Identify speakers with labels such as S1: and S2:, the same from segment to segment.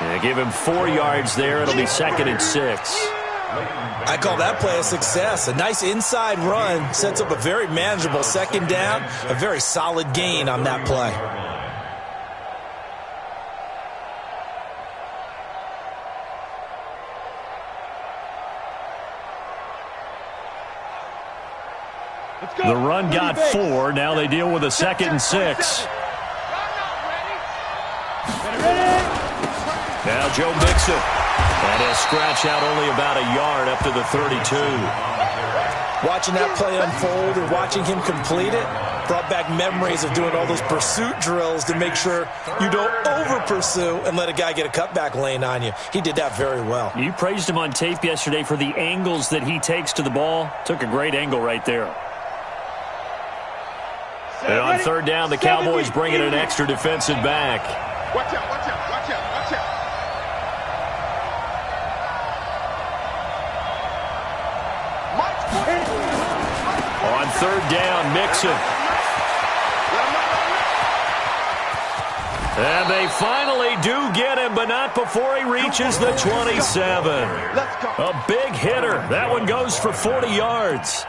S1: Yeah, give him 4 yards there. It'll be 2nd and 6.
S2: I call that play a success. A nice inside run sets up a very manageable 2nd down, a very solid gain on that play.
S1: The run got 4. Now they deal with a 2nd and 6. Now Joe Mixon. And he'll scratch out only about a yard up to the 32.
S2: Watching that play unfold and watching him complete it brought back memories of doing all those pursuit drills to make sure you don't over-pursue and let a guy get a cutback lane on you. He did that very well.
S1: You praised him on tape yesterday for the angles that he takes to the ball. Took a great angle right there. And on 3rd down, the Cowboys bring in an extra defensive back.
S3: Watch out, watch out, watch out, watch out.
S1: On 3rd down, Mixon. And they finally do get him, but not before he reaches the 27. A big hitter. That one goes for 40 yards.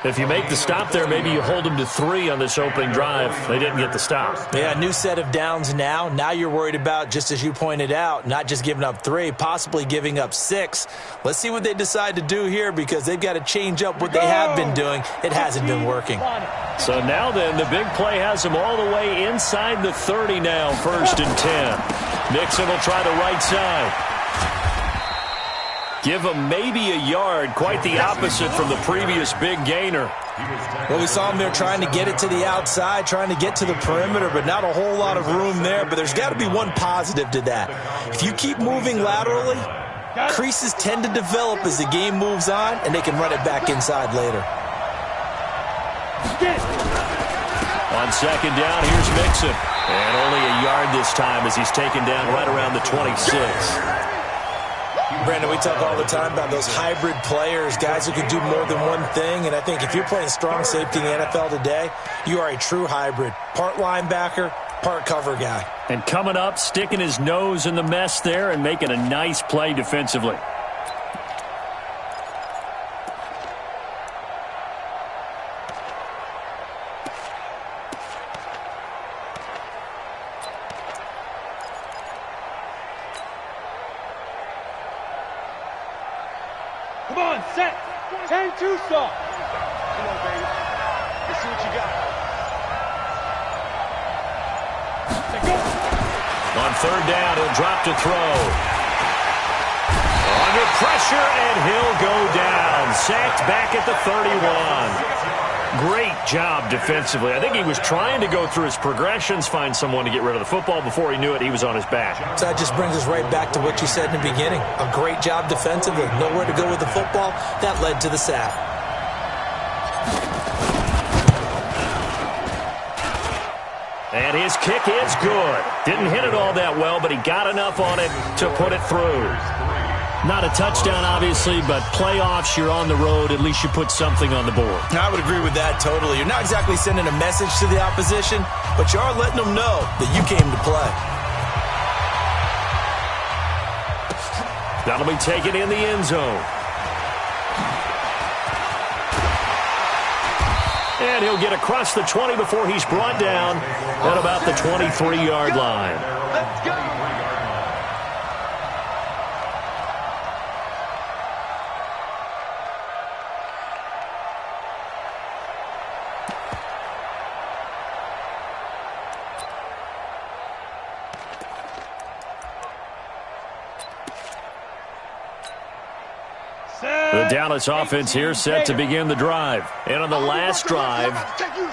S1: If you make the stop there, maybe you hold them to 3 on this opening drive. They didn't get the stop.
S2: Yeah, new set of downs now. Now you're worried about, just as you pointed out, not just giving up 3, possibly giving up 6. Let's see what they decide to do here because they've got to change up what they have been doing. It hasn't been working.
S1: So now then, the big play has them all the way inside the 30 now, 1st and 10. Mixon will try the right side. Give him maybe a yard, quite the opposite from the previous big gainer.
S2: Well, we saw him there trying to get it to the outside, trying to get to the perimeter, but not a whole lot of room there. But there's got to be one positive to that. If you keep moving laterally, creases tend to develop as the game moves on, and they can run it back inside later.
S1: On 2nd down, here's Mixon. And only a yard this time as he's taken down right around the 26.
S2: Brandon, we talk all the time about those hybrid players, guys who can do more than one thing. And I think if you're playing strong safety in the NFL today, you are a true hybrid. Part linebacker, part cover guy.
S1: And coming up, sticking his nose in the mess there and making a nice play defensively.
S3: Come on, set. 10-2 stop. Come on, baby. Let's see what you got.
S1: On 3rd down, he'll drop to throw. Under pressure, and he'll go down. Sacked back at the 31. Great job defensively. I think he was trying to go through his progressions, find someone to get rid of the football. Before he knew it, he was on his back.
S2: So that just brings us right back to what you said in the beginning. A great job defensively. Nowhere to go with the football. That led to the sack.
S1: And his kick is good. Didn't hit it all that well, but he got enough on it to put it through. Not a touchdown, obviously, but playoffs, you're on the road. At least you put something on the board.
S2: I would agree with that totally. You're not exactly sending a message to the opposition, but you are letting them know that you came to play.
S1: That'll be taken in the end zone. And he'll get across the 20 before he's brought down at about the 23-yard line.
S3: Let's go.
S1: The Dallas offense here set to begin the drive. And on the last drive,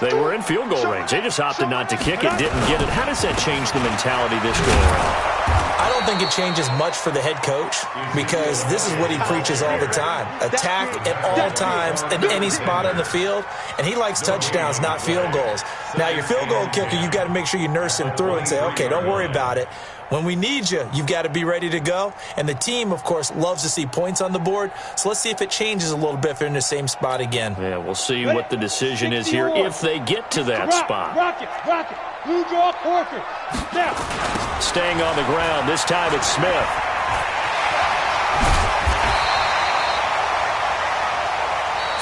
S1: they were in field goal range. They just opted not to kick it, didn't get it. How does that change the mentality this go around?
S2: I don't think it changes much for the head coach because this is what he preaches all the time. Attack at all times in any spot on the field, and he likes touchdowns, not field goals. Now, your field goal kicker, you've got to make sure you nurse him through and say, okay, don't worry about it. When we need you, you've got to be ready to go. And the team, of course, loves to see points on the board. So let's see if it changes a little bit if they're in the same spot again.
S1: Yeah, we'll see what the decision is here if they get to that spot.
S3: Rock it, rock it. Blue draw Corker. Snap.
S1: Staying on the ground. This time it's Smith.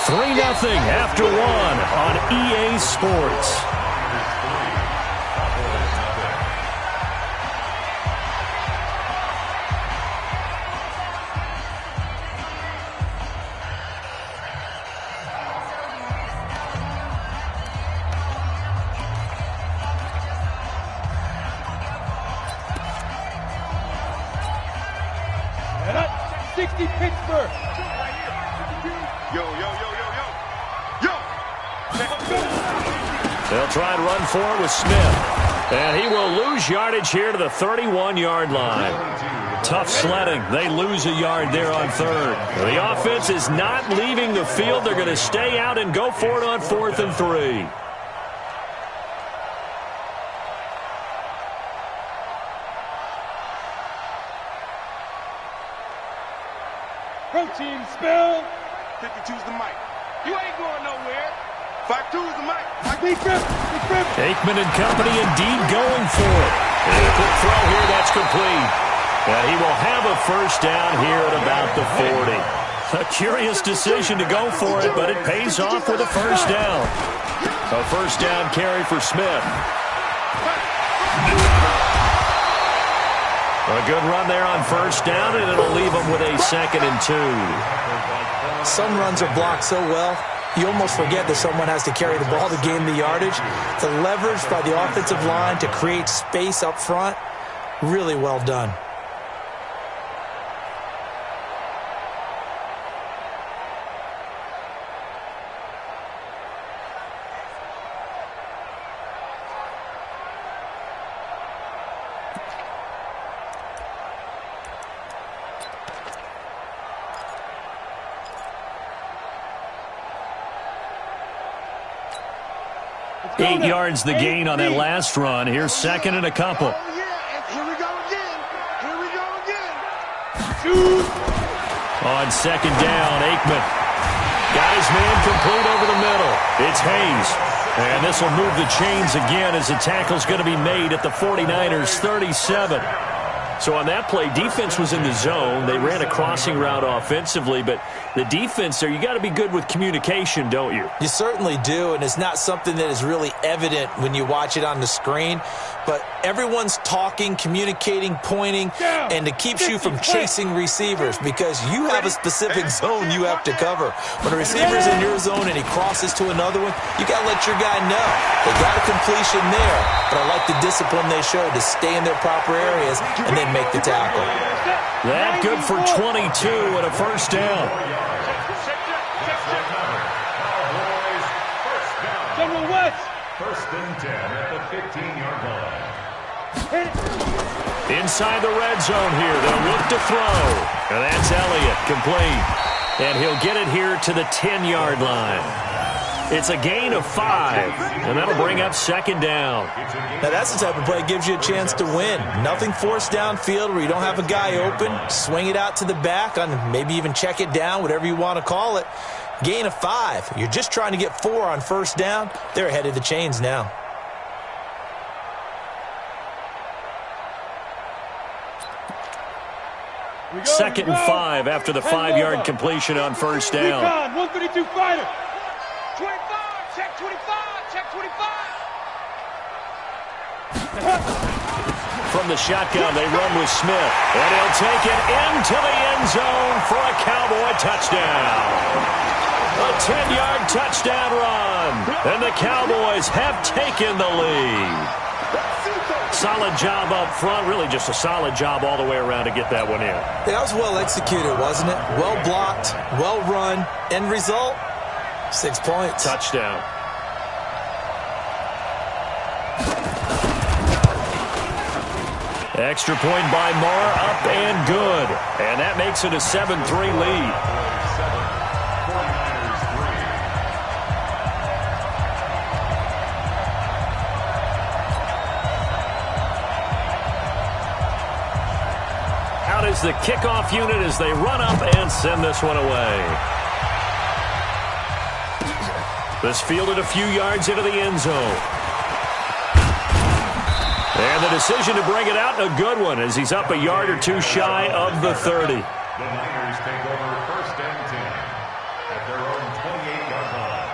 S1: Three 0 after one on EA Sports.
S3: And up. 60 Pittsburgh.
S4: Yo, yo, yo, yo, yo. Yo!
S1: They'll try and run for it with Smith. And he will lose yardage here to the 31-yard line. Tough sledding. They lose a yard there on third. The offense is not leaving the field. They're going to stay out and go for it on 4th and 3.
S3: Protein spill.
S4: 52's the mic. You ain't going nowhere. 52's the mic.
S3: Big grip. Big grip.
S1: Aikman and company indeed going for it. And a quick throw here, that's complete. And he will have a first down here at about the 40. A curious decision to go for it, but it pays off with a first down. A first down carry for Smith. A good run there on first down, and it'll leave him with a 2nd and 2.
S2: Some runs are blocked so well, you almost forget that someone has to carry the ball to gain the yardage. The leverage by the offensive line to create space up front, really well done.
S1: Eight yards the gain on that last run. Here's 2nd and a couple.
S4: Oh, yeah. Here we go again. Here we go again.
S3: Shoot.
S1: On 2nd down, Aikman got his man complete over the middle. It's Hayes. And this will move the chains again as the tackle's going to be made at the 49ers 37. So on that play, defense was in the zone. They ran a crossing route offensively, but the defense there, you got to be good with communication, don't you?
S2: You certainly do, and it's not something that is really evident when you watch it on the screen. But everyone's talking, communicating, pointing, and it keeps you from chasing receivers because you have a specific zone you have to cover. When a receiver's in your zone and he crosses to another one, you got to let your guy know. They got a completion there, but I like the discipline they showed to stay in their proper areas and then make the tackle.
S1: That good for 22 and a first down.
S3: General West.
S5: 1st and 10 at the 15-yard line.
S1: Inside the red zone here. They'll look to throw. And that's Elliott, complete. And he'll get it here to the 10-yard line. It's a gain of 5, and that'll bring up 2nd down.
S2: Now, that's the type of play that gives you a chance to win. Nothing forced downfield where you don't have a guy open. Swing it out to the back, on maybe even check it down, whatever you want to call it. Gain of 5. You're just trying to get 4 on first down. They're ahead of the chains now.
S1: Second and 5 after the 5-yard completion on first down.
S3: 132 fighter.
S4: 25, check 25, check 25.
S1: From the shotgun, they run with Smith. And he'll take it into the end zone for a Cowboy touchdown. A 10-yard touchdown run. And the Cowboys have taken the lead. Solid job up front. Really just a solid job all the way around to get that one in.
S2: That was well executed, wasn't it? Well blocked, well run. End result, 6 points.
S1: Touchdown. Extra point by Marr, up and good. And that makes it a 7-3 lead. Out is the kickoff unit as they run up and send this one away. This fielded a few yards into the end zone. And the decision to bring it out, a good one, as he's up a yard or two shy of the 30.
S5: The Niners take over 1st and 10 at their own 28-yard line.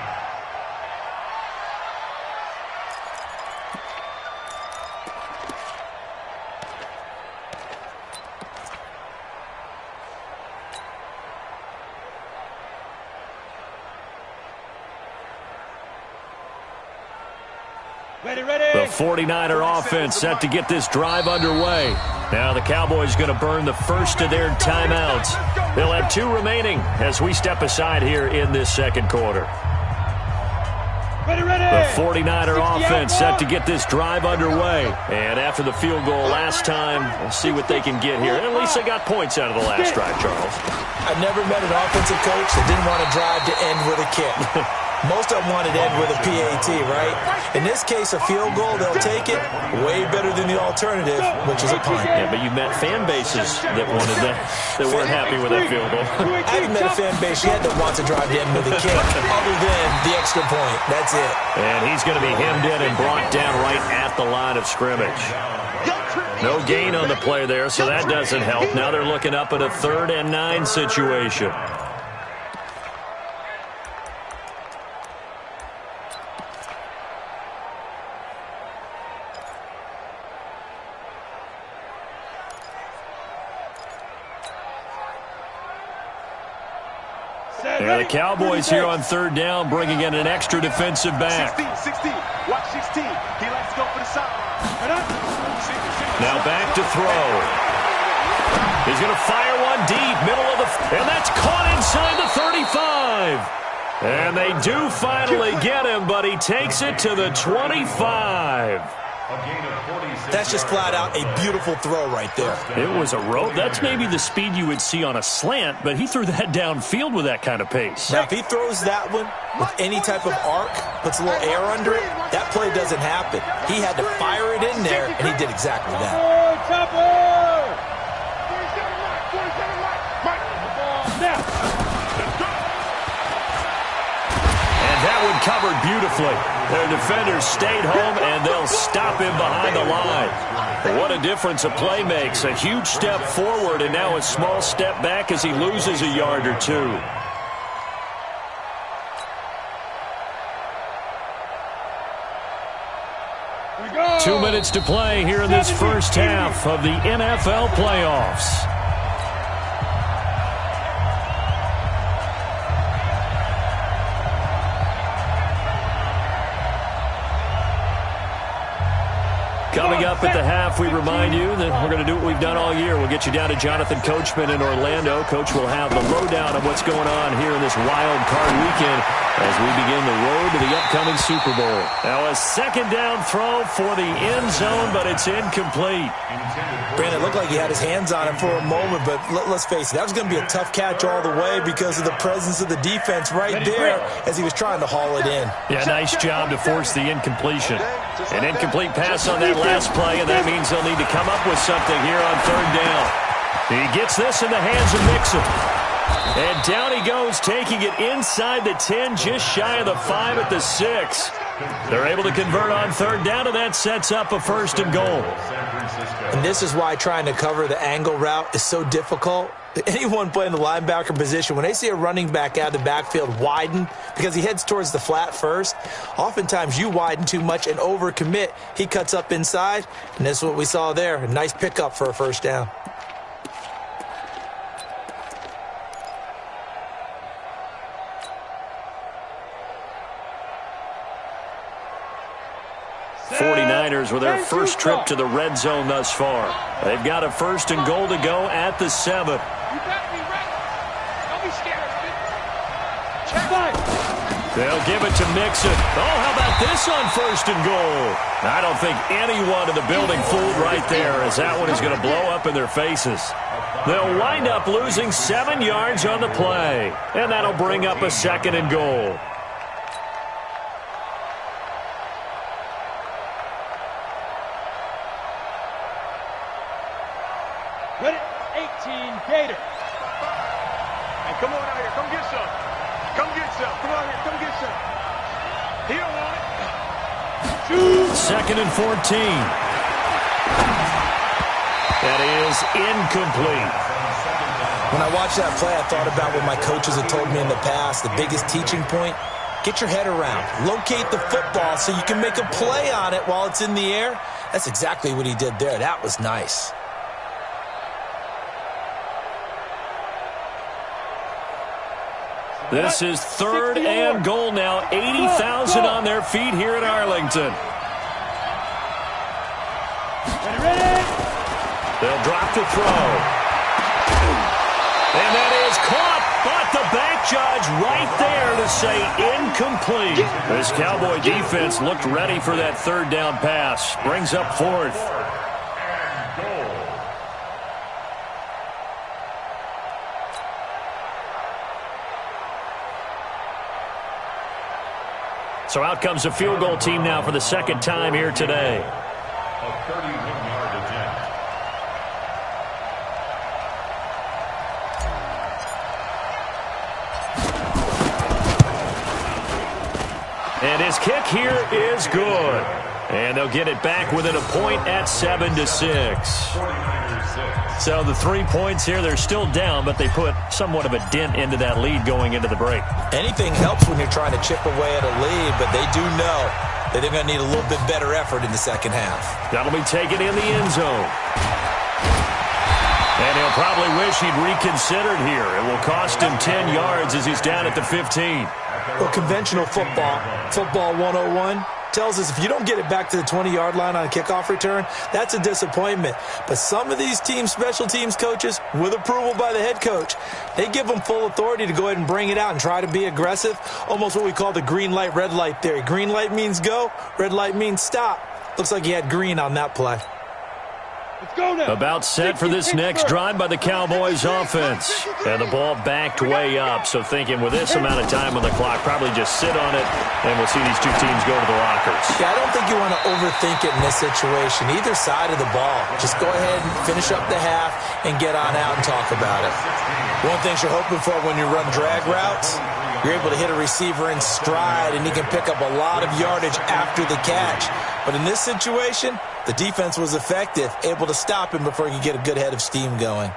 S1: The 49er offense set to get this drive underway. Now the Cowboys going to burn the first of their timeouts. They'll have 2 remaining as we step aside here in this second quarter. The 49er offense set to get this drive underway. And after the field goal last time, we'll see what they can get here. At least they got points out of the last drive, Charles.
S2: I've never met an offensive coach that didn't want to drive to end with a kick. Most of them wanted to end with a PAT, right? In this case, a field goal, they'll take it. Way better than the alternative, which is a punt.
S1: Yeah, but you've met fan bases that wanted that, that weren't happy with that field goal.
S2: I haven't met a fan base yet that wants to drive to end with a kick, other than the extra point. That's it.
S1: And he's going to be hemmed in and brought down right at the line of scrimmage. No gain on the play there, so that doesn't help. Now they're looking up at a 3rd and 9 situation. And the Cowboys here on 3rd down, bringing in an extra defensive back.
S4: 16. Watch 16. He likes to go for the sideline.
S1: Now back to throw. He's going to fire one deep, middle of the... And that's caught inside the 35. And they do finally get him, but he takes it to the 25.
S2: That's just flat out a beautiful throw right there.
S1: It was a rope. That's maybe the speed you would see on a slant, but he threw that downfield with that kind of pace.
S2: Now, if he throws that one with any type of arc, puts a little air under it, that play doesn't happen. He had to fire it in there, and he did exactly that.
S1: That one covered beautifully. Their defenders stayed home, and they'll stop him behind the line. What a difference a play makes. A huge step forward, and now a small step back as he loses a yard or two.
S3: We go.
S1: 2 minutes to play here in this first half of the NFL playoffs. Coming up at the half, we remind you that we're going to do what we've done all year. We'll get you down to Jonathan Coachman in Orlando. Coach will have the lowdown of what's going on here in this wild card weekend as we begin the road to the upcoming Super Bowl. Now a 2nd down throw for the end zone, but it's incomplete.
S2: Brandon, it looked like he had his hands on it for a moment, but let's face it, that was going to be a tough catch all the way because of the presence of the defense right there as he was trying to haul it in.
S1: Yeah, nice job to force the incompletion. An incomplete pass on that last play, and that means they'll need to come up with something here on 3rd down. He gets this in the hands of Mixon. And down he goes, taking it inside the 10, just shy of the 5 at the 6. They're able to convert on 3rd down, and that sets up a 1st and goal.
S2: And this is why trying to cover the angle route is so difficult. Anyone playing the linebacker position, when they see a running back out of the backfield widen because he heads towards the flat first, oftentimes you widen too much and overcommit. He cuts up inside, and this is what we saw there. A nice pickup for a 1st down.
S1: With their first trip to the red zone thus far. They've got a 1st and goal to go at the 7.
S3: You better be ready. Don't be scared of it. Check.
S1: They'll give it to Mixon. Oh, how about this on 1st and goal? I don't think anyone in the building fooled right there, as that one is going to blow up in their faces. They'll wind up losing 7 yards on the play, and that'll bring up a 2nd and goal.
S3: Ready? 18, Gator.
S4: Hey, come on out here. Come get some. Come get some. Come on here. Come get some. He don't want it.
S1: 2nd and 14. That is incomplete.
S2: When I watched that play, I thought about what my coaches had told me in the past. The biggest teaching point, get your head around. Locate the football so you can make a play on it while it's in the air. That's exactly what he did there. That was nice.
S1: This is 3rd and goal now. 80,000 on their feet here in Arlington. They'll drop to throw. And that is caught, but the back judge right there to say incomplete. This Cowboy defense looked ready for that 3rd down pass. Brings up 4th. So out comes a field goal team now for the 2nd time here today.
S5: A 31-yard attempt.
S1: And his kick here is good. And they'll get it back within a point at 7-6. So the 3 points here, they're still down, but they put somewhat of a dent into that lead going into the break.
S2: Anything helps when you're trying to chip away at a lead, but they do know that they're going to need a little bit better effort in the 2nd half. That'll
S1: be taken in the end zone. And he'll probably wish he'd reconsidered here. It will cost him 10 yards as he's down at the 15.
S2: Well, conventional football 101, tells us if you don't get it back to the 20-yard line on a kickoff return, that's a disappointment. But some of these teams, special teams coaches, with approval by the head coach, they give them full authority to go ahead and bring it out and try to be aggressive, almost what we call the green light, red light theory. Green light means go, red light means stop. Looks like he had green on that play.
S1: About set for this next drive by the Cowboys offense. And the ball backed way up, so thinking with this amount of time on the clock, probably just sit on it, and we'll see these two teams go to the lockers.
S2: Yeah, I don't think you want to overthink it in this situation, either side of the ball. Just go ahead and finish up the half and get on out and talk about it. One thing you're hoping for when you run drag routes, you're able to hit a receiver in stride, and he can pick up a lot of yardage after the catch. But in this situation, the defense was effective, able to stop him before he could get a good head of steam going.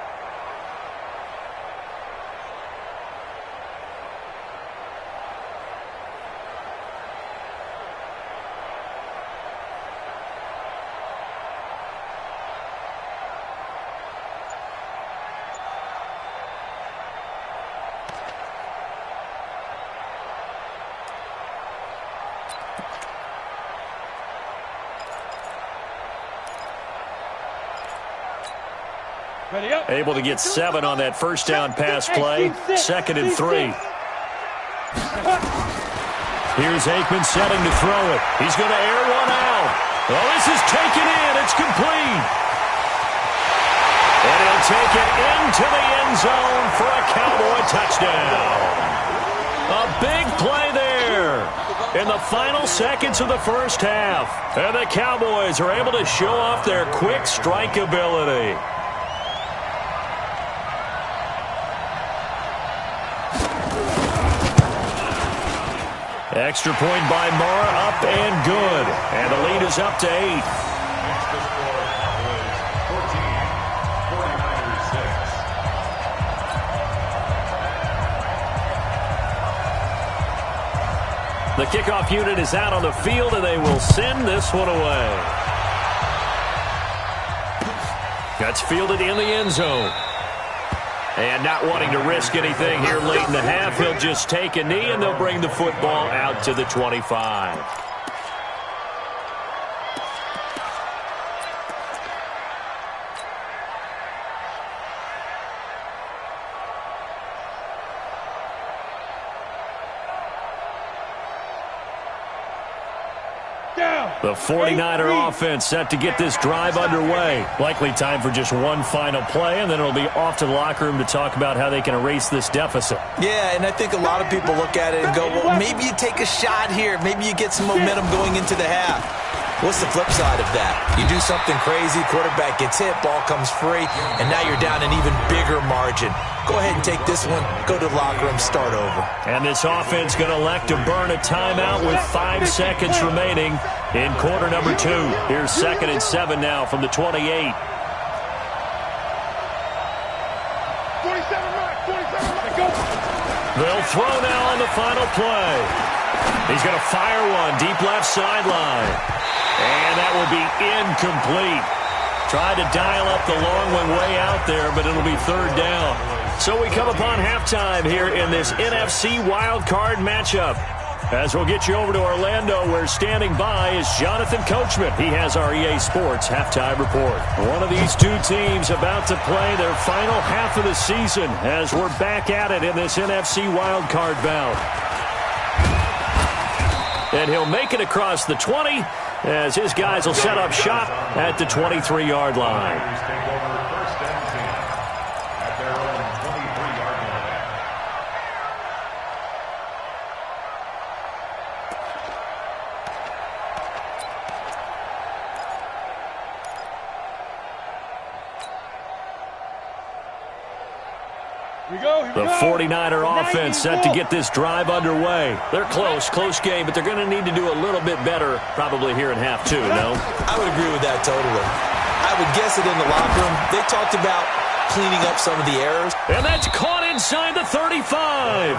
S1: Able to get 7 on that first down pass play. 2nd and 3. Here's Aikman setting to throw it. He's going to air one out. Oh, this is taken in. It's complete. And he'll take it into the end zone for a Cowboy touchdown. A big play there in the final seconds of the first half. And the Cowboys are able to show off their quick strike ability. Extra point by Mara, up and good. And the lead is up to 8.
S5: Next to score, Cowboys 14, 49ers 6.
S1: The kickoff unit is out on the field, and they will send this one away. That's fielded in the end zone. And not wanting to risk anything here late in the half, he'll just take a knee, and they'll bring the football out to the 25. The 49er offense set to get this drive underway. Likely time for just one final play, and then it'll be off to the locker room to talk about how they can erase this deficit.
S2: Yeah, and I think a lot of people look at it and go, well, maybe you take a shot here. Maybe you get some momentum going into the half. What's the flip side of that? You do something crazy, quarterback gets hit, ball comes free, and now you're down an even bigger margin. Go ahead and take this one, go to the locker room, start over.
S1: And this offense going to elect to burn a timeout with 5 seconds remaining in quarter number 2. Here's 2nd and 7 now from the 28.
S4: 47 right, go.
S1: They'll throw now on the final play. He's going to fire one deep left sideline. And that will be incomplete. Tried to dial up the long one way out there, but it'll be 3rd down. So we come upon halftime here in this NFC wildcard matchup. As we'll get you over to Orlando, where standing by is Jonathan Coachman. He has our EA Sports halftime report. One of these two teams about to play their final half of the season as we're back at it in this NFC wildcard bout. And he'll make it across the 20 as his guys will set up shop at the 23-yard line. The 49er offense set to get this drive underway. They're close game, but they're going to need to do a little bit better probably here in half 2, no?
S2: I would agree with that totally. I would guess it in the locker room. They talked about cleaning up some of the errors.
S1: And that's caught inside the 35.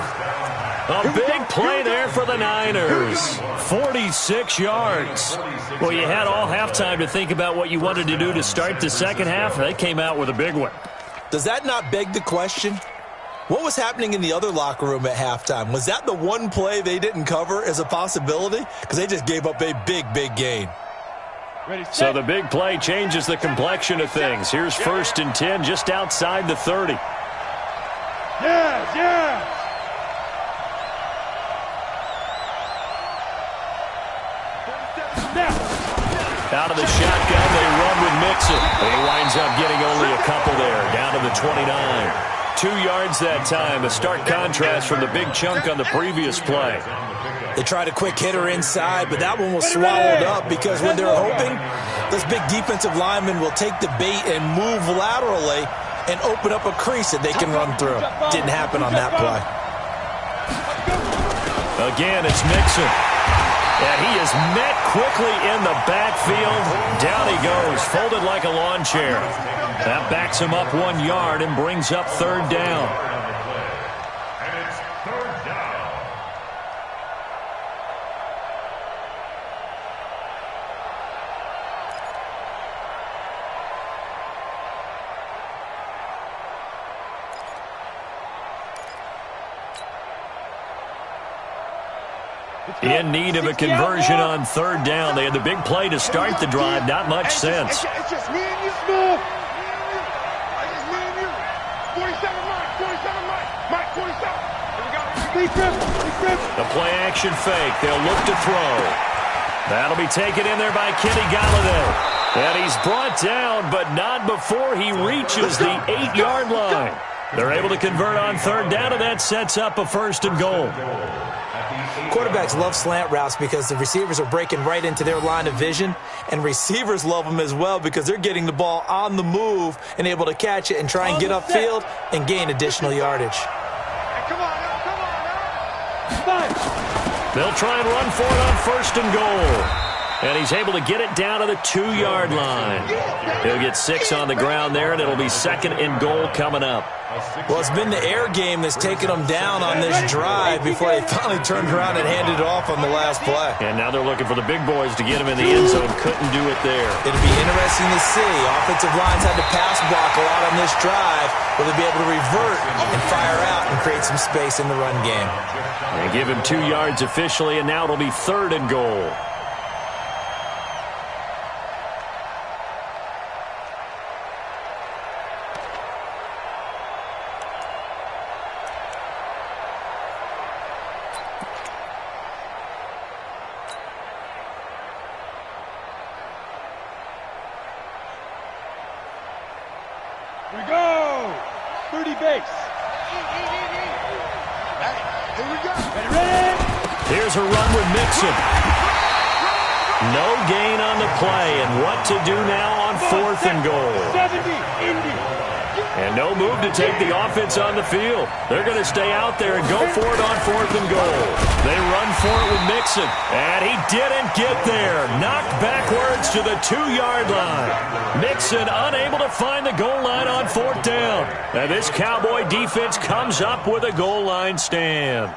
S1: A big play there for the Niners. 46 yards. Well, you had all halftime to think about what you wanted to do to start the second half. They came out with a big one.
S2: Does that not beg the question? What was happening in the other locker room at halftime? Was that the one play they didn't cover as a possibility? Because they just gave up a big gain.
S1: So the big play changes the complexion of things. Here's 1st and 10 just outside the 30.
S3: Yes.
S1: Out of the shotgun, they run with Mixon. And he winds up getting only a couple there, down to the 29. 2 yards that time, a stark contrast from the big chunk on the previous play.
S2: They tried a quick hitter inside, but that one was swallowed up because when they're hoping, those big defensive linemen will take the bait and move laterally and open up a crease that they can run through. Didn't happen on that play.
S1: Again, it's Mixon. And he is met quickly in the backfield. Down he goes, folded like a lawn chair. That backs him up 1 yard and brings up 3rd down.
S5: And it's 3rd down.
S1: In need of a conversion on 3rd down. They had the big play to start the drive. Not much sense.
S4: It's just me and you. It's me and you. 47 Mike. 47. Here we go.
S1: The play action fake. They'll look to throw. That'll be taken in there by Kenny Golladay. And he's brought down, but not before he reaches the 8-yard line. They're able to convert on 3rd down, and that sets up a 1st and goal.
S2: Quarterbacks love slant routes because the receivers are breaking right into their line of vision, and receivers love them as well because they're getting the ball on the move and able to catch it and try and get upfield and gain additional yardage.
S4: Come on now.
S1: They'll try and run for it on 1st and goal. And he's able to get it down to the 2-yard line. He'll get 6 on the ground there, and it'll be 2nd and goal coming up.
S2: Well, it's been the air game that's taken them down on this drive before they finally turned around and handed it off on the last play.
S1: And now they're looking for the big boys to get him in the end zone. Couldn't do it there.
S2: It'll be interesting to see. Offensive lines had to pass block a lot on this drive. Will they be able to revert and fire out and create some space in the run game?
S1: They give him 2 yards officially, and now it'll be 3rd and goal.
S3: Here we go. 30 base.
S4: Here we go.
S3: Ready?
S1: Here's a run with Mixon. No gain on the play, and what to do now on 4th and goal.
S3: 70, Indy.
S1: And no move to take the offense on the field. They're going to stay out there and go for it on 4th and goal. They run for it with Mixon, and he didn't get there. Knocked backwards to the 2-yard line. Mixon unable to find the goal line on 4th down. And this Cowboy defense comes up with a goal line stand.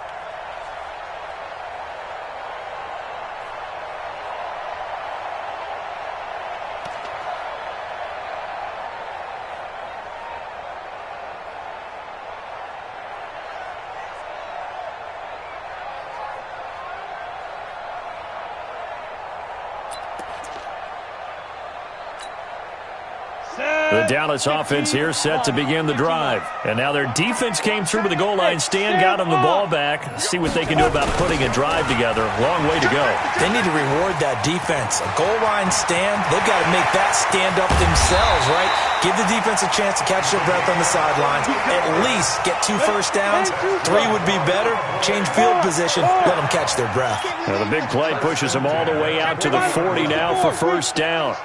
S1: The Dallas offense here set to begin the drive. And now their defense came through with the goal line stand, got them the ball back. See what they can do about putting a drive together. Long way to go.
S2: They need to reward that defense. A goal line stand, they've got to make that stand up themselves, right? Give the defense a chance to catch their breath on the sidelines. At least get 2 first downs. 3 would be better. Change field position. Let them catch their breath.
S1: Now the big play pushes them all the way out to the 40 now for first down.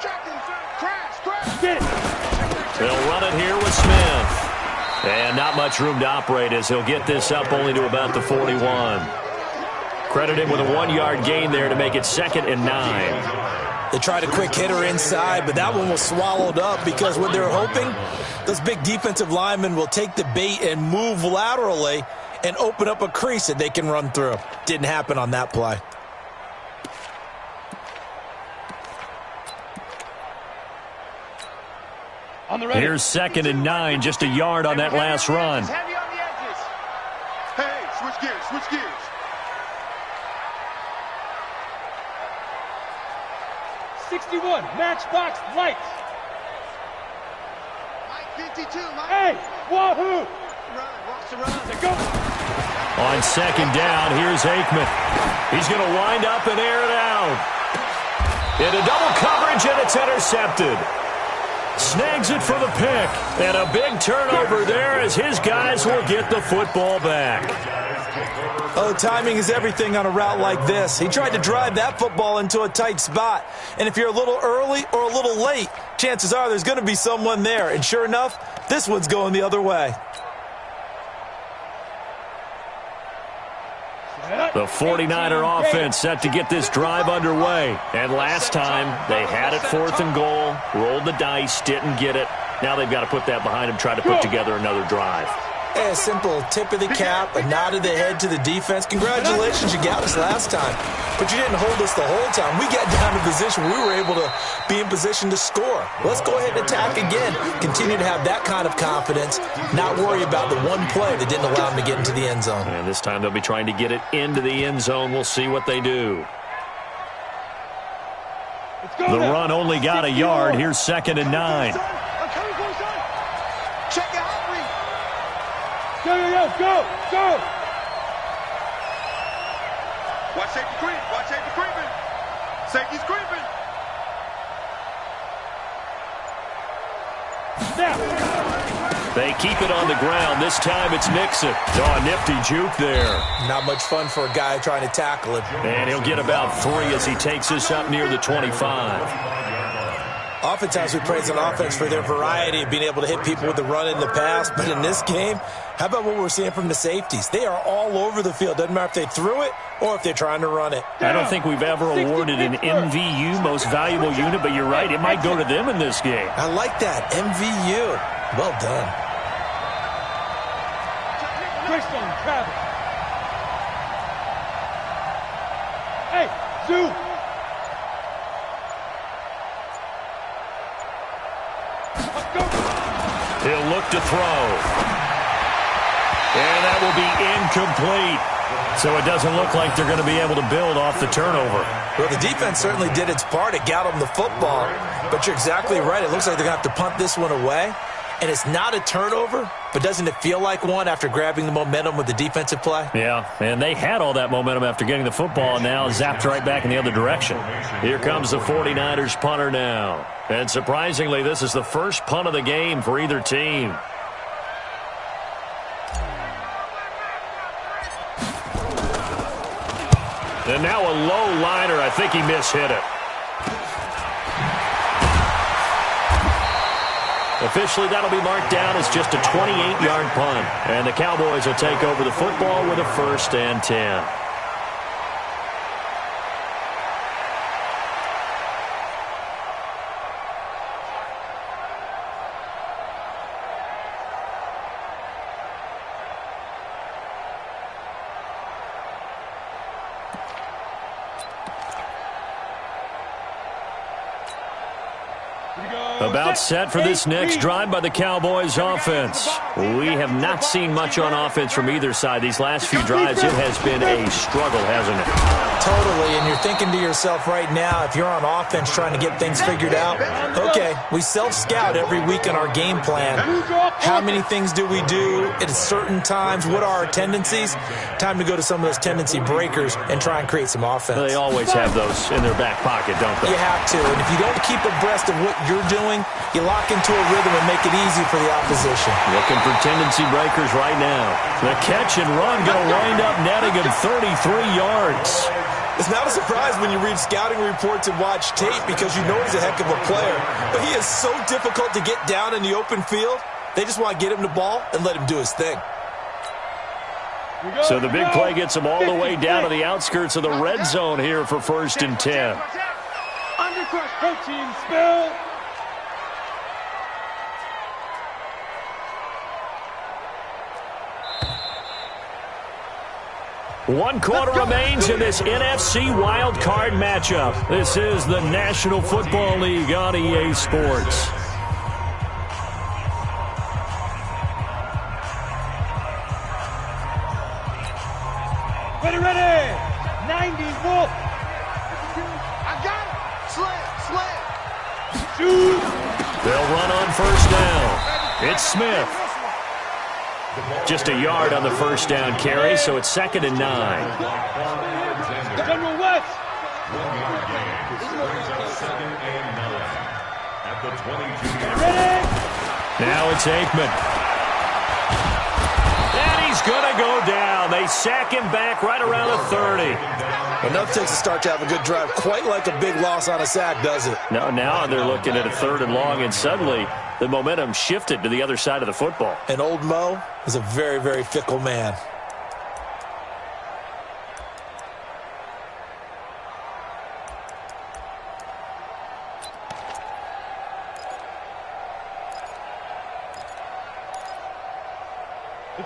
S1: They'll run it here with Smith. And not much room to operate as he'll get this up only to about the 41. Credit him with a 1-yard gain there to make it 2nd and 9.
S2: They tried a quick hitter inside, but that one was swallowed up because what they're hoping, those big defensive linemen will take the bait and move laterally and open up a crease that they can run through. Didn't happen on that play.
S1: Here's 2nd and 9, just a yard on that last run.
S4: Heavy on the edges. Hey, switch gears, switch gears.
S3: 61, matchbox lights.
S4: Mike 52, Mike.
S3: Hey, wahoo!
S4: Walks around.
S3: Go.
S1: On 2nd down, here's Aikman. He's going to wind up and air it out. Into double coverage, and it's intercepted. Snags it for the pick. And a big turnover there as his guys will get the football back.
S2: Oh, timing is everything on a route like this. He tried to drive that football into a tight spot. And if you're a little early or a little late, chances are there's going to be someone there. And sure enough, this one's going the other way.
S1: The 49er offense set to get this drive underway. And last time, they had it 4th and goal, rolled the dice, didn't get it. Now they've got to put that behind them, try to put together another drive.
S2: A simple tip of the cap, a nod of the head to the defense. Congratulations, you got us last time. But you didn't hold us the whole time. We got down to position where we were able to be in position to score. Let's go ahead and attack again. Continue to have that kind of confidence, not worry about the one play that didn't allow them to get into the end zone.
S1: And this time they'll be trying to get it into the end zone. We'll see what they do. The run only got a yard. Here's 2nd and 9.
S4: Check out.
S3: Go.
S4: Watch safety creep. Watch safety creeping. Safety's creeping.
S3: Snap.
S1: They keep it on the ground. This time it's Mixon. Oh, a nifty juke there.
S2: Not much fun for a guy trying to tackle him.
S1: And he'll get about 3 as he takes this up near the 25.
S2: Oftentimes we praise an offense for their variety of being able to hit people with the run in the pass. But in this game, how about what we're seeing from the safeties? They are all over the field. Doesn't matter if they threw it or if they're trying to run it.
S1: I don't think we've ever awarded an MVU, most valuable unit, but you're right. It might go to them in this game.
S2: I like that. MVU. Well done.
S3: Christian Travis. Hey, Zoo.
S1: He'll look to throw. And that will be incomplete. So it doesn't look like they're going to be able to build off the turnover.
S2: Well, the defense certainly did its part. It got them the football. But you're exactly right. It looks like they're going to have to punt this one away. And it's not a turnover, but doesn't it feel like one after grabbing the momentum with the defensive play?
S1: Yeah, and they had all that momentum after getting the football, and now zapped right back in the other direction. Here comes the 49ers punter now. And surprisingly, this is the first punt of the game for either team. And now a low liner. I think he mishit it. Officially, that'll be marked down as just a 28-yard punt. And the Cowboys will take over the football with a 1st and 10. About set for this next drive by the Cowboys offense. We have not seen much on offense from either side. These last few drives, it has been a struggle, hasn't it?
S2: Totally, and you're thinking to yourself right now, if you're on offense trying to get things figured out, okay, we self-scout every week in our game plan. How many things do we do at certain times? What are our tendencies? Time to go to some of those tendency breakers and try and create some offense.
S1: They always have those in their back pocket, don't they?
S2: You have to, and if you don't keep abreast of what you're doing, you lock into a rhythm and make it easy for the opposition.
S1: Looking for tendency breakers right now. The catch and run going to wind up netting him 33 yards.
S2: It's not a surprise when you read scouting reports and watch tape because you know he's a heck of a player. But he is so difficult to get down in the open field. They just want to get him the ball and let him do his thing.
S1: So the big play gets him all the way down to the outskirts of the red zone here for 1st and 10.
S3: Undercrush protein spill.
S1: One quarter remains in this NFC wild card matchup. This is the National Football League on EA Sports.
S3: Ready, ready. 90 Wolf.
S4: I got it. Slam.
S3: Shoot.
S1: They'll run on 1st down. It's Smith. Just a yard on the 1st down carry, so it's 2nd and 9.
S3: General West.
S5: 1 yard gain. Brings up 2nd and 9 at the 22-yard
S3: Ready.
S1: Now it's Aikman. And he's going to go down. They sack him back right around the 30.
S2: Enough takes a start to have a good drive. Quite like a big loss on a sack, does it?
S1: No, now they're looking at a 3rd and long, and suddenly the momentum shifted to the other side of the football.
S2: And old Mo is a very, very fickle man.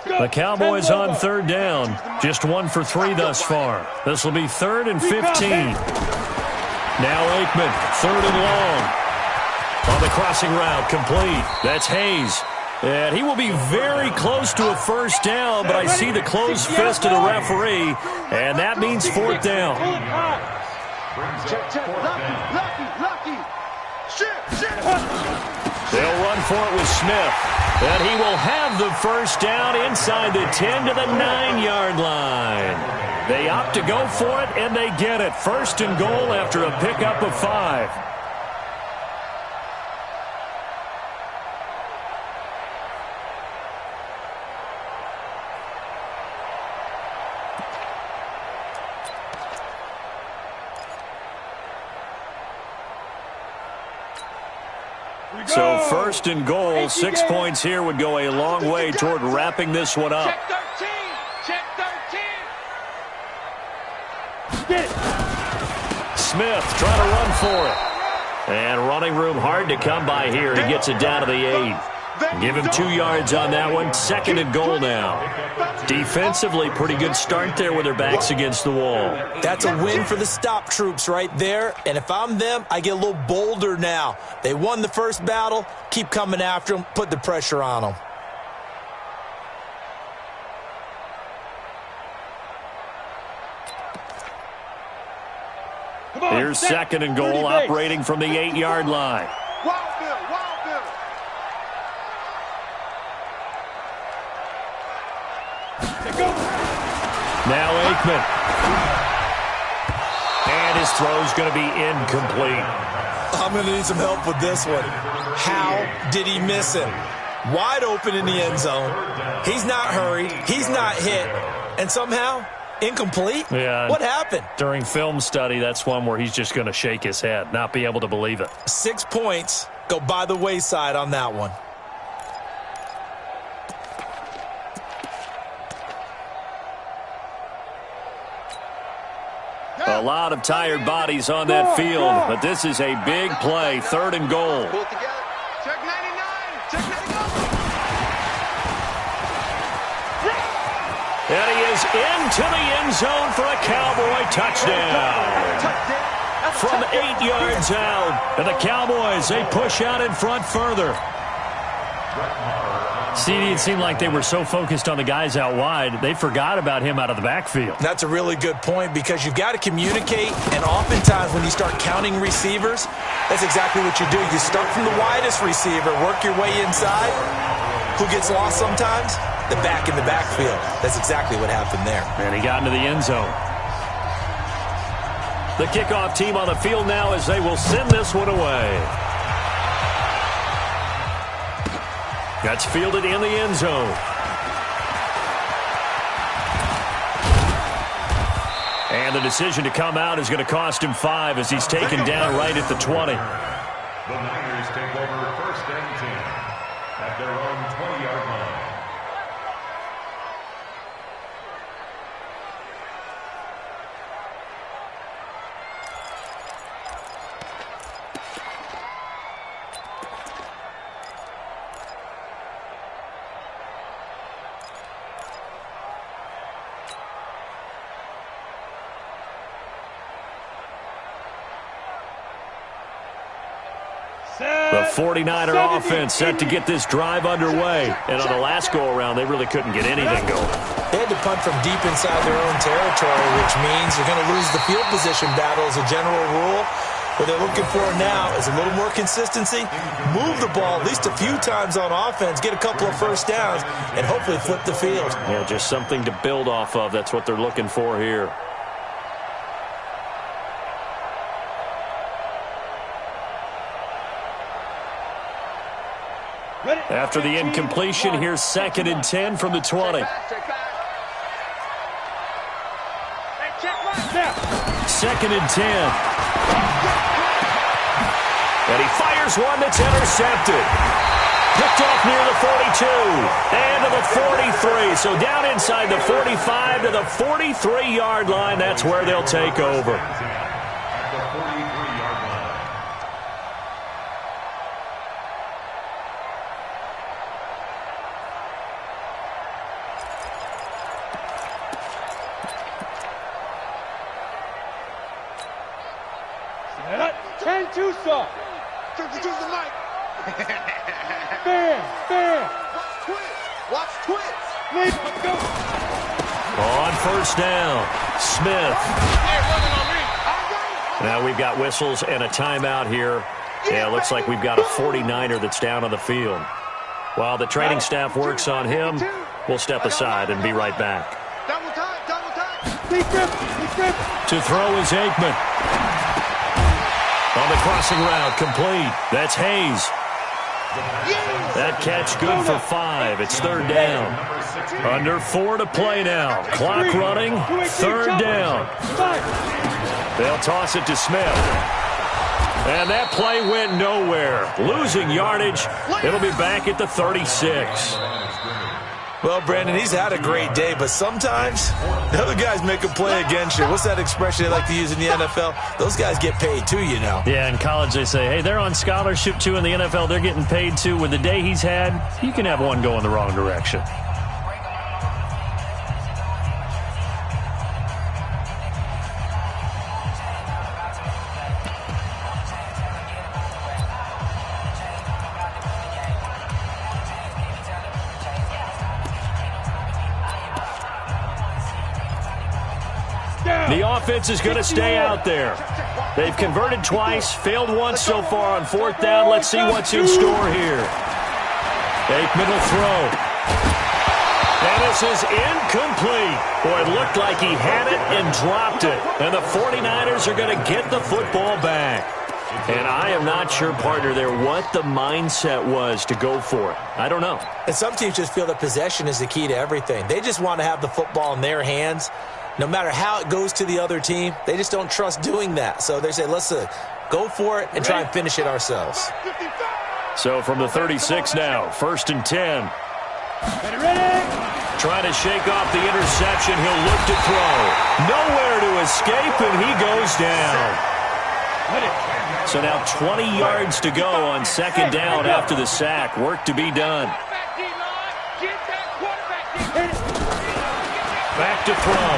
S1: The Cowboys on 3rd down. Just 1 for 3 thus far. This will be 3rd and 15. Now Aikman, 3rd and long. On the crossing route, complete. That's Hayes. And he will be very close to a 1st down, but I see the closed fist of the referee, and that means 4th down.
S4: Check. Lucky. Shit.
S1: They'll run for it with Smith. And he will have the 1st down inside the 10 to the 9-yard line. They opt to go for it, and they get it. 1st and goal after a pickup of 5. So 1st and goal, 6 points here would go a long way toward wrapping this one up.
S4: Check 13.
S3: Get it.
S1: Smith trying to run for it. And running room hard to come by here. He gets it down to the 8. Give him 2 yards on that one. 2nd and goal now. Defensively, pretty good start there with their backs against the wall.
S2: That's a win for the stop troops right there. And if I'm them, I get a little bolder now. They won the first battle. Keep coming after them. Put the pressure on them.
S1: Here's 2nd and goal, operating from the 8-yard line.
S4: Wild Bill.
S1: Now Aikman. And his throw's going to be incomplete.
S2: I'm going to need some help with this one. How did he miss him? Wide open in the end zone. He's not hurried. He's not hit. And somehow, incomplete?
S1: Yeah.
S2: What happened?
S1: During film study, that's one where he's just going to shake his head, not be able to believe it.
S2: 6 points go by the wayside on that one.
S1: A lot of tired bodies on that field, but this is a big play, 3rd and goal.
S4: Pull it together. Check 99. Check 99.
S1: And he is into the end zone for a Cowboy touchdown. From 8 yards out. And the Cowboys, they push out in front further. CD, it seemed like they were so focused on the guys out wide, they forgot about him out of the backfield.
S2: That's a really good point because you've got to communicate, and oftentimes when you start counting receivers, that's exactly what you do. You start from the widest receiver, work your way inside. Who gets lost sometimes? The back in the backfield. That's exactly what happened there.
S1: And he got into the end zone. The kickoff team on the field now as they will send this one away. That's fielded in the end zone. And the decision to come out is going to cost him 5 as he's taken down right at the 20.
S5: The Niners take over 1st and 10 at their own 20-yard line.
S1: The 49er offense set to get this drive underway. And on the last go-around, they really couldn't get anything going.
S2: They had to punt from deep inside their own territory, which means they're going to lose the field position battle as a general rule. What they're looking for now is a little more consistency, move the ball at least a few times on offense, get a couple of first downs, and hopefully flip the field.
S1: Yeah, just something to build off of. That's what they're looking for here. After the incompletion, here's 2nd and 10 from the 20. 2nd and 10. And he fires one that's intercepted. Picked off near the 42 and to the 43. So down inside the 45 to the 43-yard line. That's where they'll take over. On first down, Smith. Now we've got whistles and a timeout here. Yeah, it looks like we've got a 49er that's down on the field. While the training staff works on him, we'll step aside and be right back. To throw is Aikman. On the crossing route, complete. That's Hayes. That catch good for 5. It's 3rd down. Under 4 to play now. Clock running. 3rd down. They'll toss it to Smith. And that play went nowhere. Losing yardage. It'll be back at the 36.
S2: Well, Brandon, he's had a great day, but sometimes the other guys make a play against you. What's that expression they like to use in the NFL? Those guys get paid too, you know.
S1: Yeah, in college they say, hey, they're on scholarship too. In the NFL, they're getting paid too. With the day he's had, you can have one go in the wrong direction. The offense is going to stay out there. They've converted twice, failed once so far on 4th down. Let's see what's in store here. Aikman will throw. And this is incomplete. Boy, it looked like he had it and dropped it. And the 49ers are going to get the football back. And I am not sure, partner, there what the mindset was to go for it. I don't know.
S2: And some teams just feel that possession is the key to everything. They just want to have the football in their hands. No matter how it goes to the other team, they just don't trust doing that. So they say, let's go for it and try and finish it ourselves.
S1: So from the 36 now, 1st and 10. trying to shake off the interception. He'll look to throw. Nowhere to escape, and he goes down. So now 20 yards to go on second down after the sack. Work to be done. Back to throw.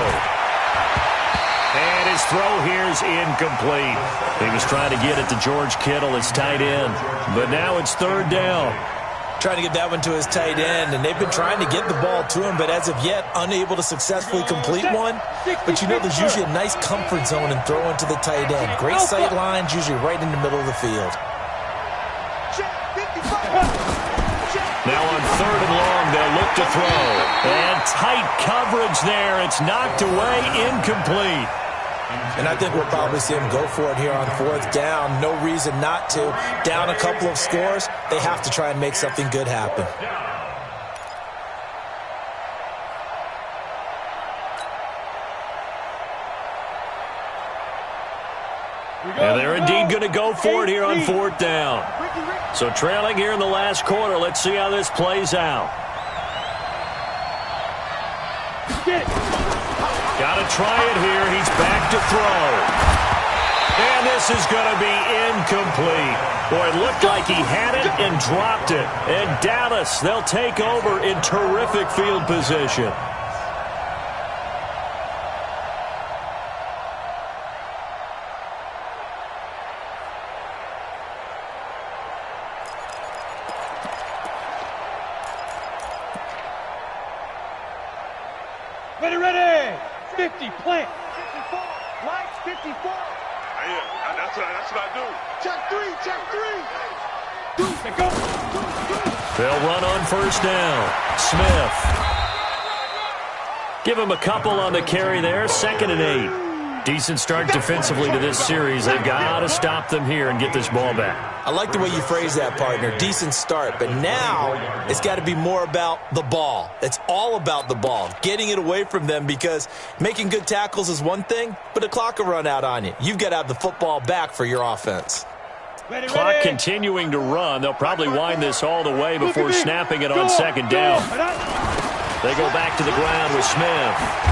S1: And his throw here is incomplete. He was trying to get it to George Kittle, his tight end. But now it's third down.
S2: Trying to get that one to his tight end, and they've been trying to get the ball to him, but as of yet, unable to successfully complete one. But you know there's usually a nice comfort zone in throwing to the tight end. Great sight lines, usually right in the middle of the field.
S1: Now on third and long, they'll look to throw. And tight coverage there. It's knocked away, incomplete.
S2: And I think we'll probably see him go for it here on fourth down. No reason not to. Down a couple of scores, they have to try and make something good happen.
S1: And they're indeed going to go for it here on fourth down. So trailing here in the last quarter. Let's see how this plays out. Got to try it here. He's back to throw. And this is going to be incomplete. Boy, it looked like he had it and dropped it. And Dallas, they'll take over in terrific field position.
S3: Ready. 50, plant.
S4: 54. Lights, 54. Yeah, that's what I do. Check three.
S3: Go.
S1: They'll run on first down. Smith. Give him a couple on the carry there. 2nd and 8. Decent start defensively to this series. They've got to stop them here and get this ball back.
S2: I like the way you phrase that, partner. Decent start, but now it's got to be more about the ball. It's all about the ball, getting it away from them, because making good tackles is one thing, but the clock will run out on you. You've got to have the football back for your offense.
S1: Clock continuing to run. They'll probably wind this all the way before snapping it on second down. They go back to the ground with Smith.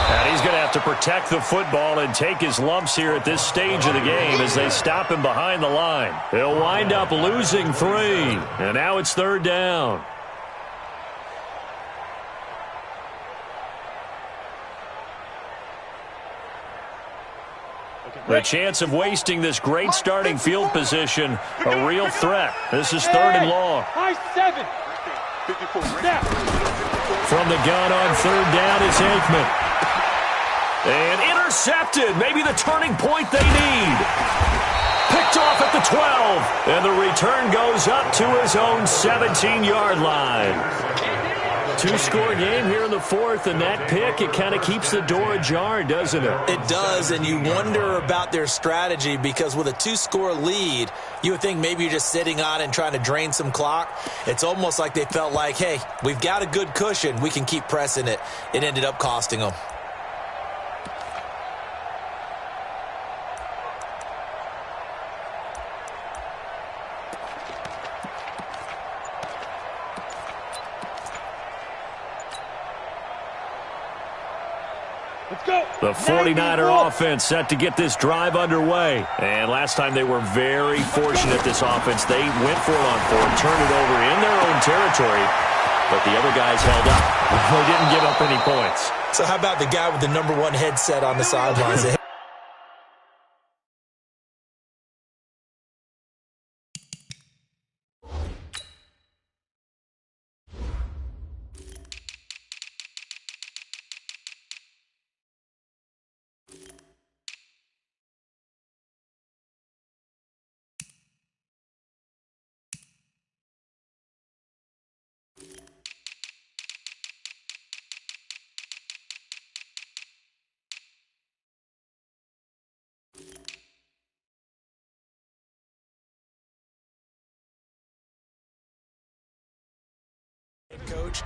S1: And he's going to have to protect the football and take his lumps here at this stage of the game as they stop him behind the line. He'll wind up losing 3. And now it's third down. The chance of wasting this great starting field position, a real threat. This is third and long.
S3: High 7.
S1: From the gun on third down is Aikman. And intercepted. Maybe the turning point they need. Picked off at the 12. And the return goes up to his own 17-yard line. 2-score game here in the fourth, and that pick, it kind of keeps the door ajar, doesn't it?
S2: It does, and you wonder about their strategy, because with a 2-score lead, you would think maybe you're just sitting on it and trying to drain some clock. It's almost like they felt like, hey, we've got a good cushion. We can keep pressing it. It ended up costing them.
S1: The 49er offense set to get this drive underway. And last time they were very fortunate, this offense. They went for it on fourth, turned it over in their own territory, but the other guys held up. They didn't give up any points.
S2: So how about the guy with the #1 headset on the sidelines? Coach,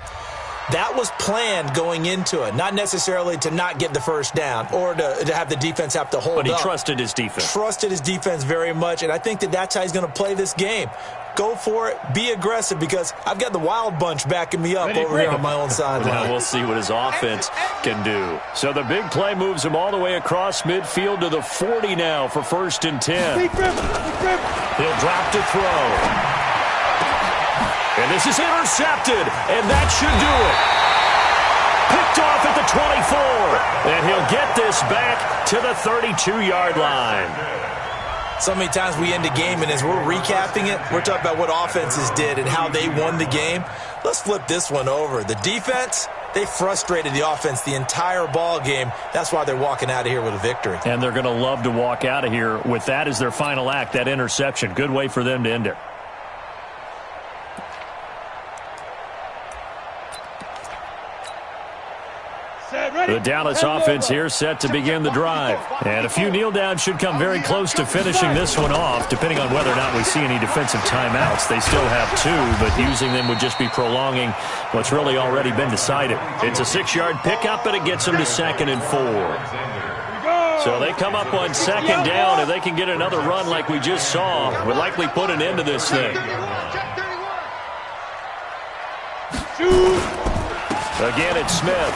S2: That was planned going into it, not necessarily to not get the first down or to have the defense have to hold up.
S1: But he trusted his defense.
S2: Trusted his defense very much, and I think that's how he's going to play this game. Go for it. Be aggressive, because I've got the wild bunch backing me up over here on my own sideline.
S1: Now we'll see what his offense can do. So the big play moves him all the way across midfield to the 40 now for 1st and 10. He'll drop to throw. And this is intercepted, and that should do it. Picked off at the 24, and he'll get this back to the 32-yard line.
S2: So many times we end a game, and as we're recapping it, we're talking about what offenses did and how they won the game. Let's flip this one over. The defense, they frustrated the offense the entire ball game. That's why they're walking out of here with a victory.
S1: And they're going to love to walk out of here with that as their final act, that interception. Good way for them to end it. The Dallas offense here set to begin the drive. And a few kneel downs should come very close to finishing this one off, depending on whether or not we see any defensive timeouts. They still have 2, but using them would just be prolonging what's really already been decided. It's a 6-yard pickup, and it gets them to 2nd and 4. So they come up on 2nd down. If they can get another run like we just saw, would likely put an end to this thing. Again, it's Smith.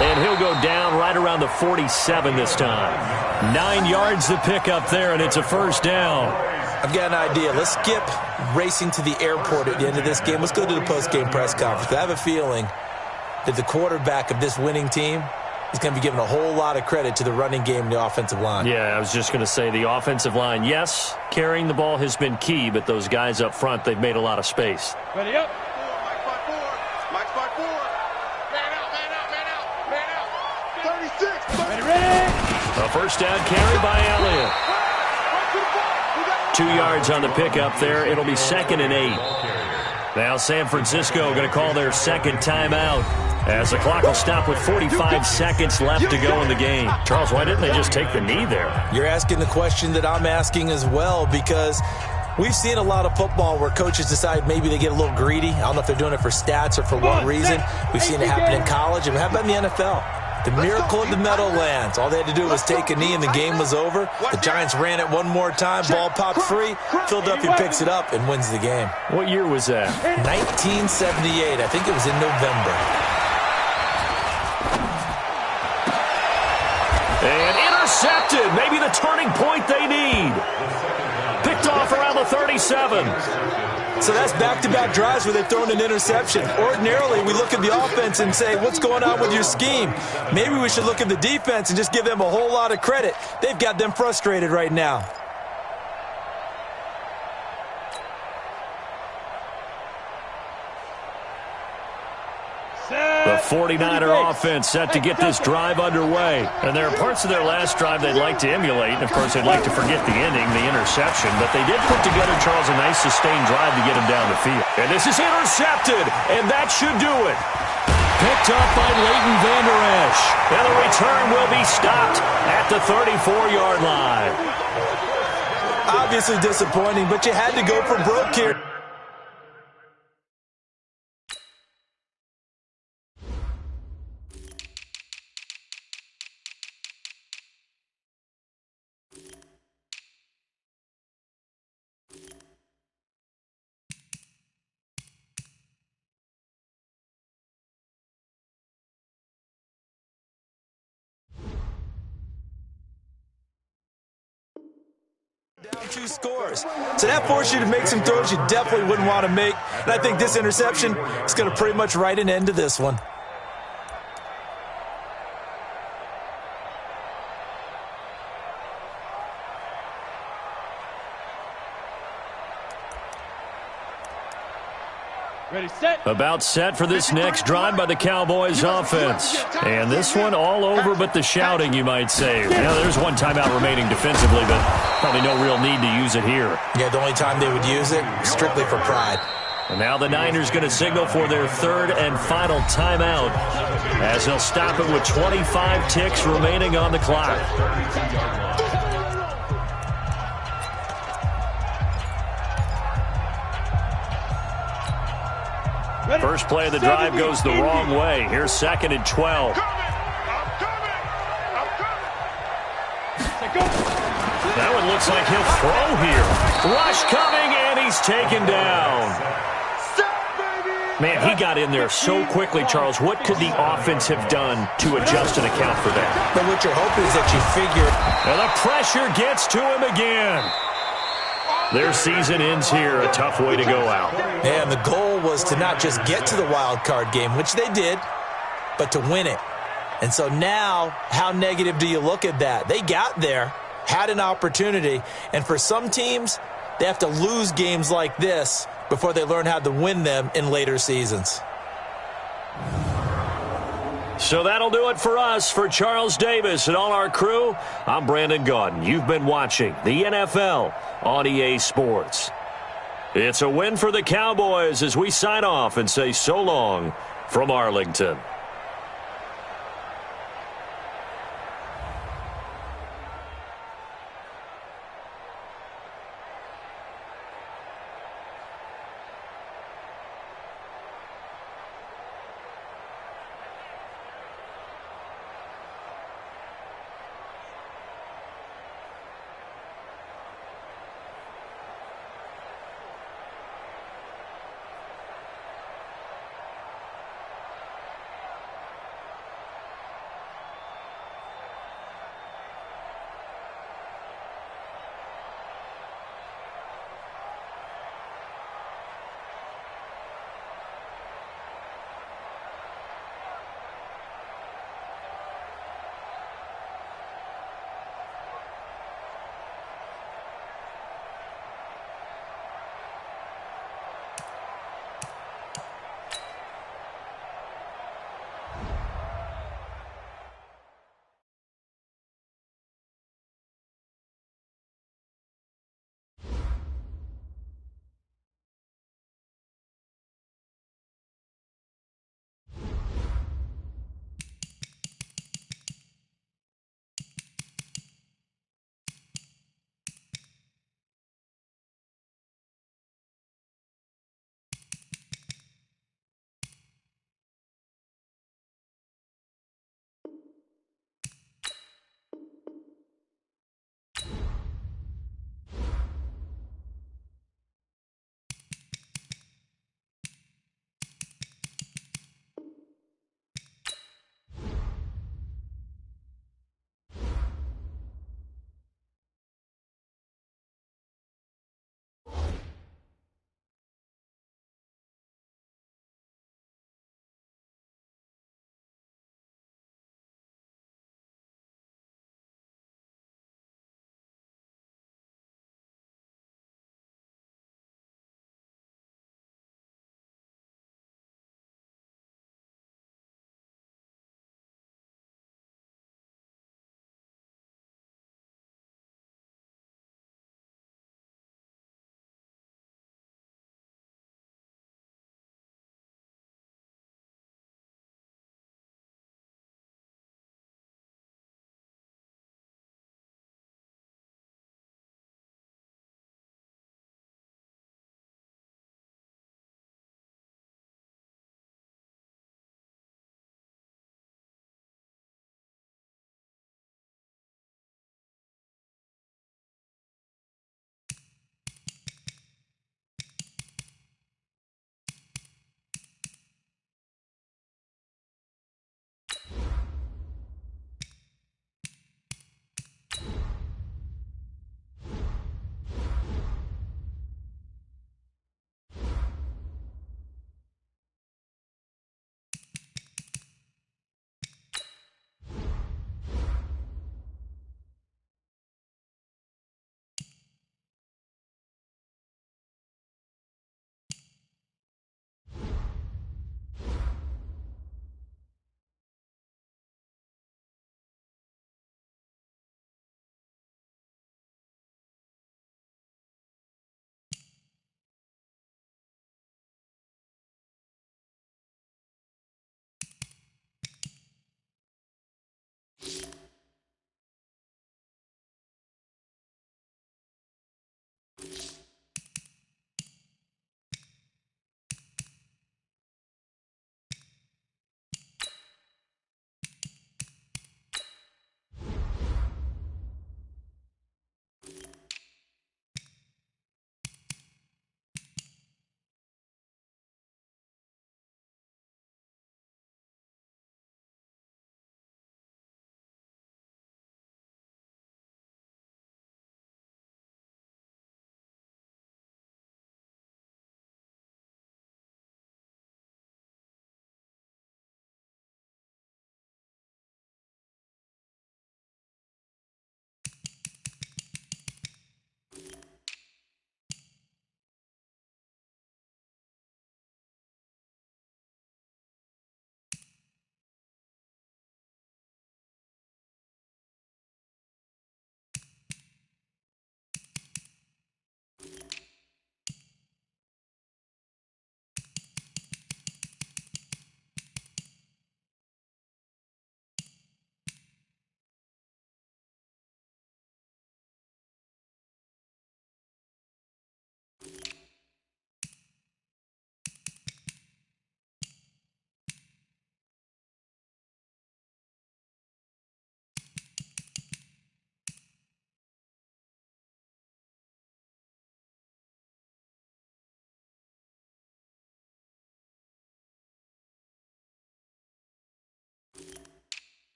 S1: And he'll go down right around the 47 this time. 9 yards to pick up there, and it's a 1st down.
S2: I've got an idea. Let's skip racing to the airport at the end of this game. Let's go to the post-game press conference. I have a feeling that the quarterback of this winning team is going to be given a whole lot of credit to the running game and the offensive line.
S1: Yeah, I was just going to say the offensive line, yes, carrying the ball has been key, but those guys up front, they've made a lot of space.
S3: Ready up.
S1: A 1st down carry by Elliott. 2 yards on the pickup there. It'll be 2nd and 8. Now San Francisco going to call their 2nd timeout as the clock will stop with 45 seconds left to go in the game. Charles, why didn't they just take the knee there?
S2: You're asking the question that I'm asking as well, because we've seen a lot of football where coaches decide maybe they get a little greedy. I don't know if they're doing it for stats or for what reason. We've seen it happen in college. And how about in the NFL? The miracle of the Meadowlands. All they had to do was take a knee and the game was over. The Giants ran it one more time. Ball popped free. Philadelphia picks it up and wins the game.
S1: What year was that?
S2: 1978. I think it was in November.
S1: And intercepted. Maybe the turning point they need. Picked off around the 37.
S2: So that's back-to-back drives where they've thrown an interception. Ordinarily, we look at the offense and say, what's going on with your scheme? Maybe we should look at the defense and just give them a whole lot of credit. They've got them frustrated right now.
S1: The 49er offense set to get this drive underway. And there are parts of their last drive they'd like to emulate. And, of course, they'd like to forget the ending, the interception. But they did put together, Charles, a nice sustained drive to get him down the field. And this is intercepted, and that should do it. Picked up by Leighton Vander Esch. And the return will be stopped at the 34-yard line.
S2: Obviously disappointing, but you had to go for broke here. Down 2 scores. So that forced you to make some throws you definitely wouldn't want to make. And I think this interception is going to pretty much write an end to this one.
S3: Ready, set.
S1: About set for this next drive by the Cowboys offense. And this one all over but the shouting, you might say. Now, there's one timeout remaining defensively, but probably no real need to use it here.
S2: Yeah, the only time they would use it, strictly for pride.
S1: And now the Niners going to signal for their 3rd and final timeout as they'll stop it with 25 ticks remaining on the clock. First play of the drive goes the wrong way. Here's 2nd and 12. That one looks like he'll throw here. Rush coming, and he's taken down. Man, he got in there so quickly, Charles. What could the offense have done to adjust and account for that?
S2: But what you're hoping is that you figure.
S1: And the pressure gets to him again. Their season ends here. A tough way to go out.
S2: And the goal was to not just get to the wild card game, which they did, but to win it. And so now, how negative do you look at that? They got there, had an opportunity, and for some teams, they have to lose games like this before they learn how to win them in later seasons.
S1: So that'll do it for us. For Charles Davis and all our crew, I'm Brandon Gaudin. You've been watching the NFL on EA Sports. It's a win for the Cowboys as we sign off and say so long from Arlington.